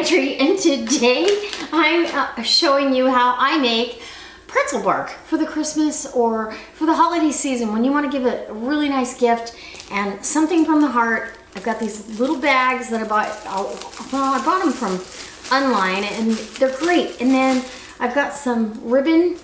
Pantry, and today I'm showing you how I make pretzel bark for the Christmas or for the holiday season when you want to give a really nice gift and something from the heart. I've got these little bags that I bought, I bought them from online and they're great. And then I've got some ribbon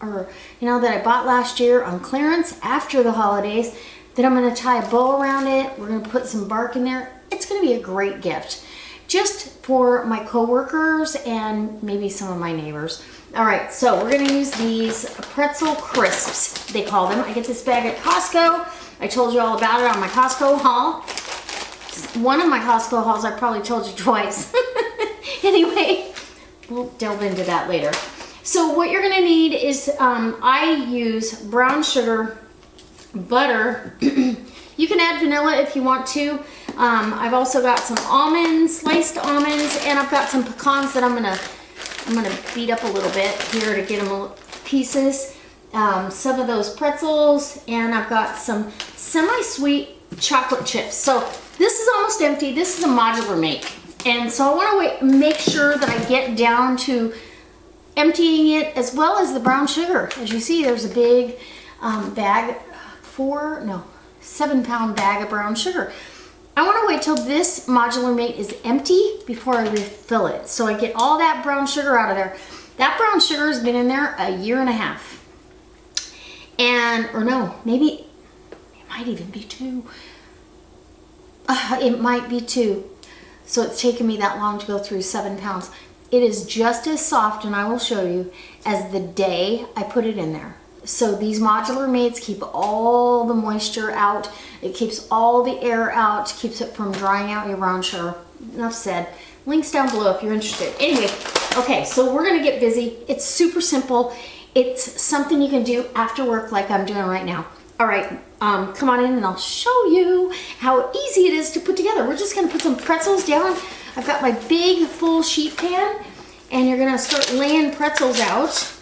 that I bought last year on clearance after the holidays that I'm going to tie a bow around it. We're going to put some bark in there. It's going to be a great gift just for my coworkers and maybe some of my neighbors. All right, so we're going to use these pretzel crisps, they call them. I get this bag at Costco. I told you all about it on my Costco haul. One of my Costco hauls I probably told you twice. Anyway, we'll delve into that later. So what you're going to need is, I use brown sugar, butter. You can add vanilla if you want to. I've also got some almonds, sliced almonds, and I've got some pecans that I'm gonna beat up a little bit here to get them pieces. Some of those pretzels, and I've got some semi-sweet chocolate chips. So this is almost empty. This is a modular make, and so I want to make sure that I get down to emptying it as well as the brown sugar. As you see, there's a big bag, 7-pound bag of brown sugar. I want to wait till this modular mate is empty before I refill it, so I get all that brown sugar out of there. That brown sugar has been in there a year and a half, maybe it might even be 2. It might be 2. So it's taken me that long to go through 7 pounds. It is just as soft, and I will show you, as the day I put it in there. So these modular mates keep all the moisture out. It keeps all the air out, keeps it from drying out your brown sugar. Enough said. Links down below if you're interested. Anyway, okay, so we're gonna get busy. It's super simple. It's something you can do after work like I'm doing right now. All right, come on in and I'll show you how easy it is to put together. We're just gonna put some pretzels down. I've got my big full sheet pan, and you're gonna start laying pretzels out.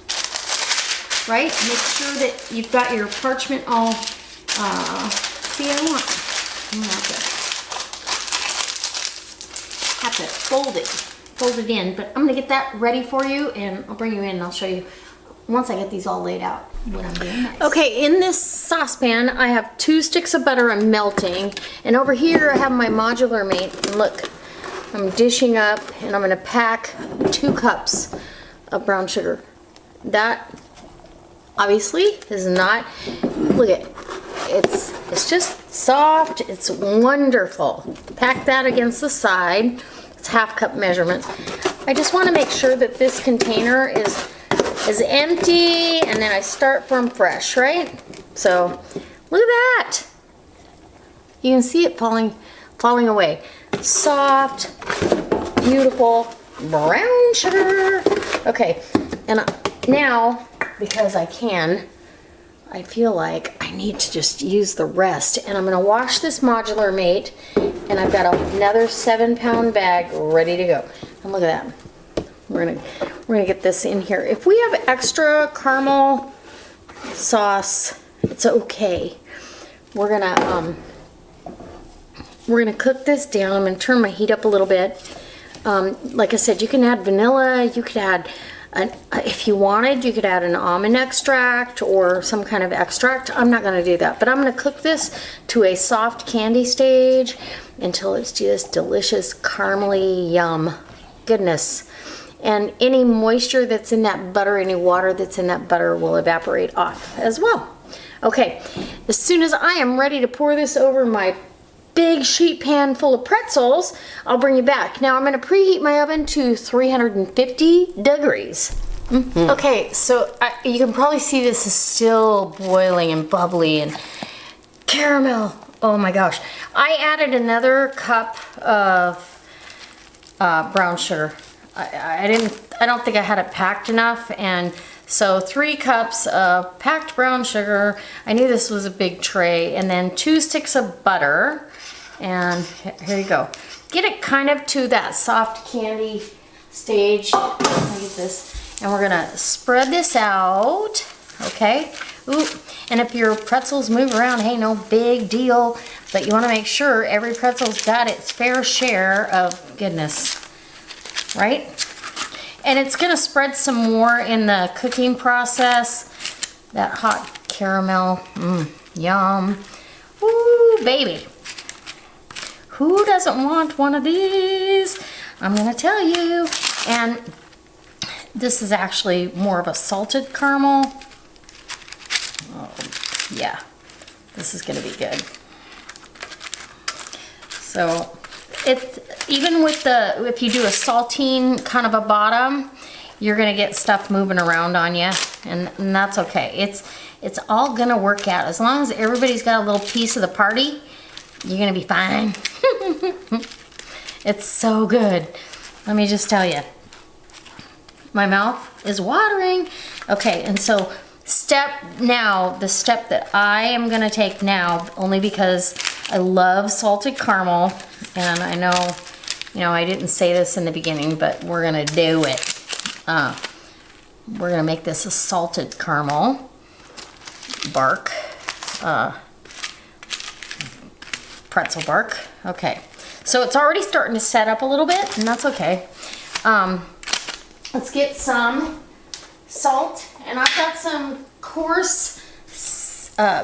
Right? Make sure that you've got your parchment all, see, I want to have to fold it in, but I'm gonna get that ready for you, and I'll bring you in and I'll show you once I get these all laid out what I'm doing next. Okay, in this saucepan, I have 2 sticks of butter I'm melting, and over here I have my modular mate, and look, I'm dishing up, and I'm gonna pack 2 cups of brown sugar. That obviously is not, look at, it's just soft, it's wonderful. Pack that against the side. It's 1/2 cup measurement. I just want to make sure that this container is empty, and then I start from fresh, right? So look at that. You can see it falling away. Soft, beautiful brown sugar. Okay, and now, because I feel like I need to just use the rest, and I'm gonna wash this modular mate, and I've got another 7-pound bag ready to go. And look at that. We're gonna get this in here. If we have extra caramel sauce, it's okay. We're gonna cook this down. I'm gonna turn my heat up a little bit. Like I said, you can add vanilla, you could add if you wanted, you could add an almond extract or some kind of extract. I'm not going to do that, but I'm going to cook this to a soft candy stage until it's just delicious, caramely yum. Goodness. And any moisture that's in that butter, any water that's in that butter will evaporate off as well. Okay, as soon as I am ready to pour this over my big sheet pan full of pretzels, I'll bring you back. Now I'm going to preheat my oven to 350 degrees. Okay, so you can probably see this is still boiling and bubbly and caramel. Oh my gosh. I added another cup of brown sugar. I don't think I had it packed enough, and so 3 cups of packed brown sugar. I knew this was a big tray, and then 2 sticks of butter. And here you go. Get it kind of to that soft candy stage. Look at this. And we're gonna spread this out, okay? Ooh, and if your pretzels move around, hey, no big deal. But you wanna make sure every pretzel's got its fair share of goodness. right? And it's gonna spread some more in the cooking process. That hot caramel, yum. Ooh, baby. Who doesn't want one of these? I'm gonna tell you. And this is actually more of a salted caramel. Oh, yeah, this is gonna be good. So it's even with the, if you do a saltine kind of a bottom, you're gonna get stuff moving around on you, and that's okay. It's all gonna work out. As long as everybody's got a little piece of the party, you're gonna be fine. It's so good. Let me just tell you. My mouth is watering. Okay, and so the step that I am gonna take now, only because I love salted caramel, and I know, you know, I didn't say this in the beginning, but we're gonna do it. We're gonna make this a salted caramel bark, pretzel bark. Okay, so it's already starting to set up a little bit, and that's okay. Let's get some salt, and I've got some coarse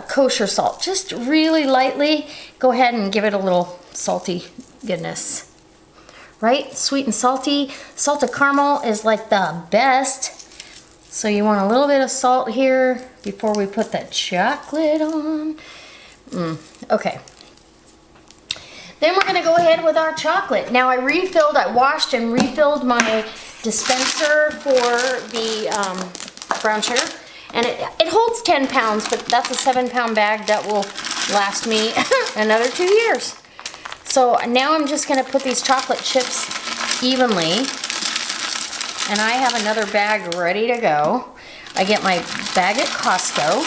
kosher salt. Just really lightly, go ahead and give it a little salty goodness. Right? Sweet and salty. Salted caramel is like the best. So you want a little bit of salt here before we put the chocolate on. Okay. Then we're gonna go ahead with our chocolate. Now I washed and refilled my dispenser for the brown sugar. And it holds 10 pounds, but that's a 7-pound bag that will last me another 2 years. So now I'm just gonna put these chocolate chips evenly. And I have another bag ready to go. I get my bag at Costco.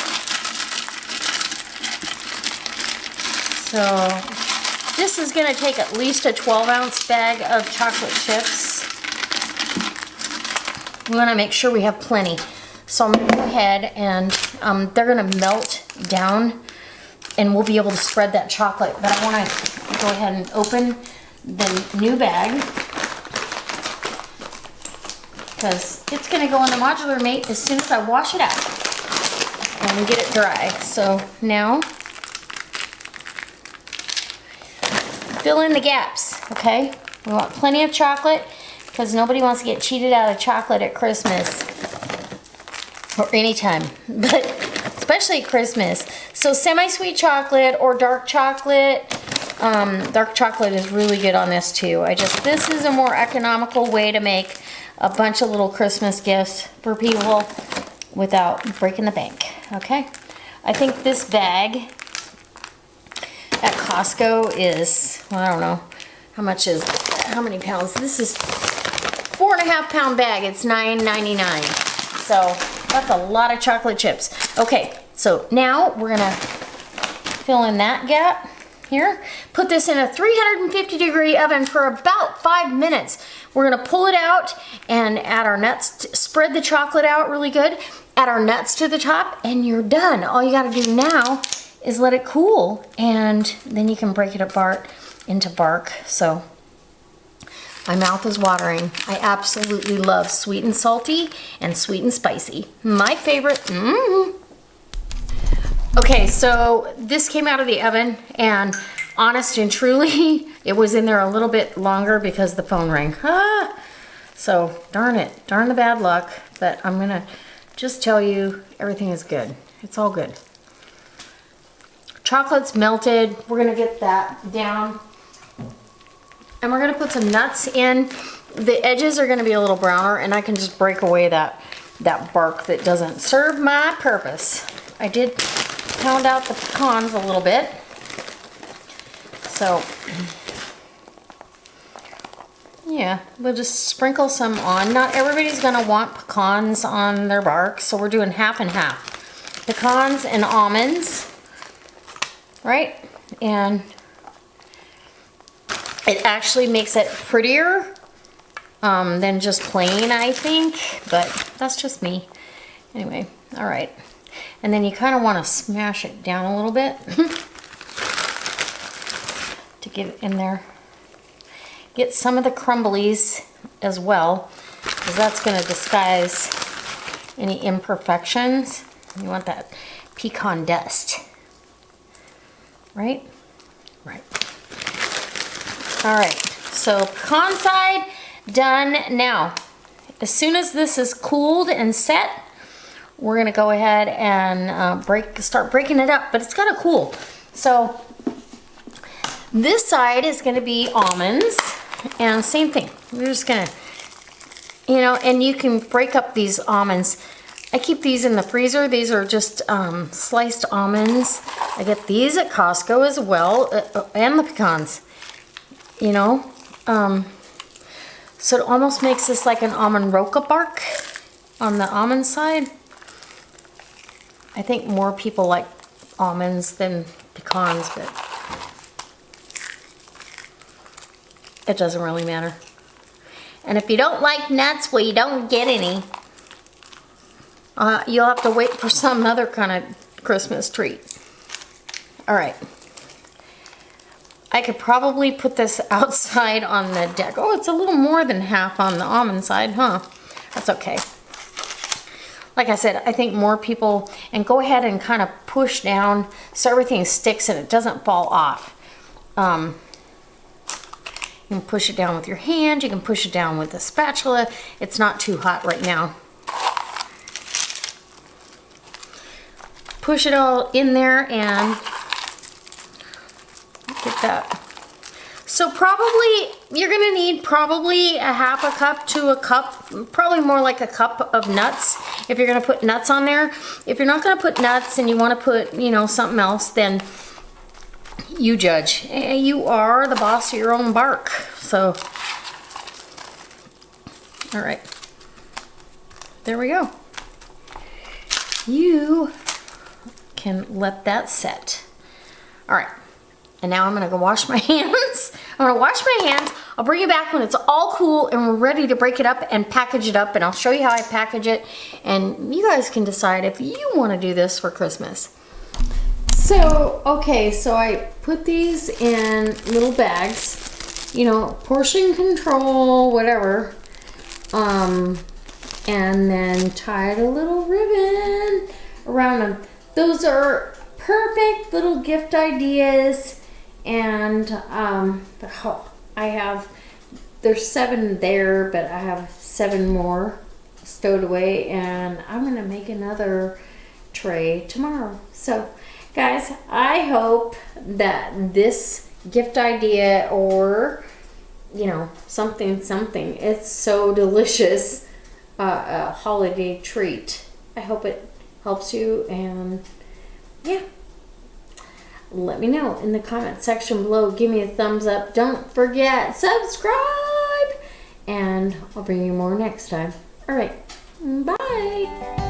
So this is gonna take at least a 12-ounce bag of chocolate chips. We wanna make sure we have plenty. So I'm gonna go ahead and they're gonna melt down and we'll be able to spread that chocolate. But I wanna go ahead and open the new bag because it's gonna go in the modular mate as soon as I wash it out and get it dry. So now, fill in the gaps, okay? We want plenty of chocolate because nobody wants to get cheated out of chocolate at Christmas. Or anytime, but especially Christmas. So semi-sweet chocolate or dark chocolate. Dark chocolate is really good on this too. This is a more economical way to make a bunch of little Christmas gifts for people without breaking the bank, okay? I think this bag at Costco is, well, I don't know, how many pounds? This is 4.5 pound bag. It's $9.99. So that's a lot of chocolate chips. Okay, so now we're gonna fill in that gap here. Put this in a 350-degree oven for about 5 minutes. We're gonna pull it out and add our nuts, spread the chocolate out really good, add our nuts to the top, and you're done. All you gotta do now is let it cool, and then you can break it apart into bark. So my mouth is watering. I absolutely love sweet and salty and sweet and spicy. My favorite. Okay, so this came out of the oven, and honest and truly, it was in there a little bit longer because the phone rang. So darn it, darn the bad luck, but I'm gonna just tell you everything is good. It's all good. Chocolate's melted. We're gonna get that down. And we're gonna put some nuts in. The edges are gonna be a little browner, and I can just break away that bark that doesn't serve my purpose. I did pound out the pecans a little bit. So, yeah, we'll just sprinkle some on. Not everybody's gonna want pecans on their bark, so we're doing half and half. Pecans and almonds, right? And it actually makes it prettier than just plain, I think, but that's just me. Anyway, all right. And then you kind of want to smash it down a little bit to get it in there. get some of the crumblies as well, because that's going to disguise any imperfections. You want that pecan dust, right? Right. All right, so pecan side done. Now, as soon as this is cooled and set, we're gonna go ahead and start breaking it up, but it's gotta cool. So this side is gonna be almonds, and same thing. We're just gonna, you know, and you can break up these almonds. I keep these in the freezer. These are just sliced almonds. I get these at Costco as well, and the pecans, you know. So it almost makes this like an almond roca bark on the almond side. I think more people like almonds than pecans, but it doesn't really matter. And if you don't like nuts, well, you don't get any. You'll have to wait for some other kind of Christmas treat. All right. I could probably put this outside on the deck. Oh, it's a little more than half on the almond side, huh? That's okay. Like I said, I think more people, and go ahead and kind of push down so everything sticks and it doesn't fall off. You can push it down with your hand. You can push it down with a spatula. It's not too hot right now. Push it all in there and get that. So probably you're gonna need probably a half a cup to a cup, probably more like a cup of nuts if you're gonna put nuts on there. If you're not gonna put nuts and you wanna put, you know, something else, then you judge. You are the boss of your own bark. So, all right, there we go. You can let that set. All right. And now I'm gonna go wash my hands. I'm gonna wash my hands. I'll bring you back when it's all cool and we're ready to break it up and package it up, and I'll show you how I package it, and you guys can decide if you wanna do this for Christmas. So, okay, so I put these in little bags, you know, portion control, whatever. And then tied a little ribbon around them. Those are perfect little gift ideas. And there's 7 there, but I have 7 more stowed away, and I'm gonna make another tray tomorrow. So guys, I hope that this gift idea, or you know, something, it's so delicious, a holiday treat. I hope it helps you, and yeah. Let me know in the comment section below. Give me a thumbs up. Don't forget, subscribe. And I'll bring you more next time. All right. Bye.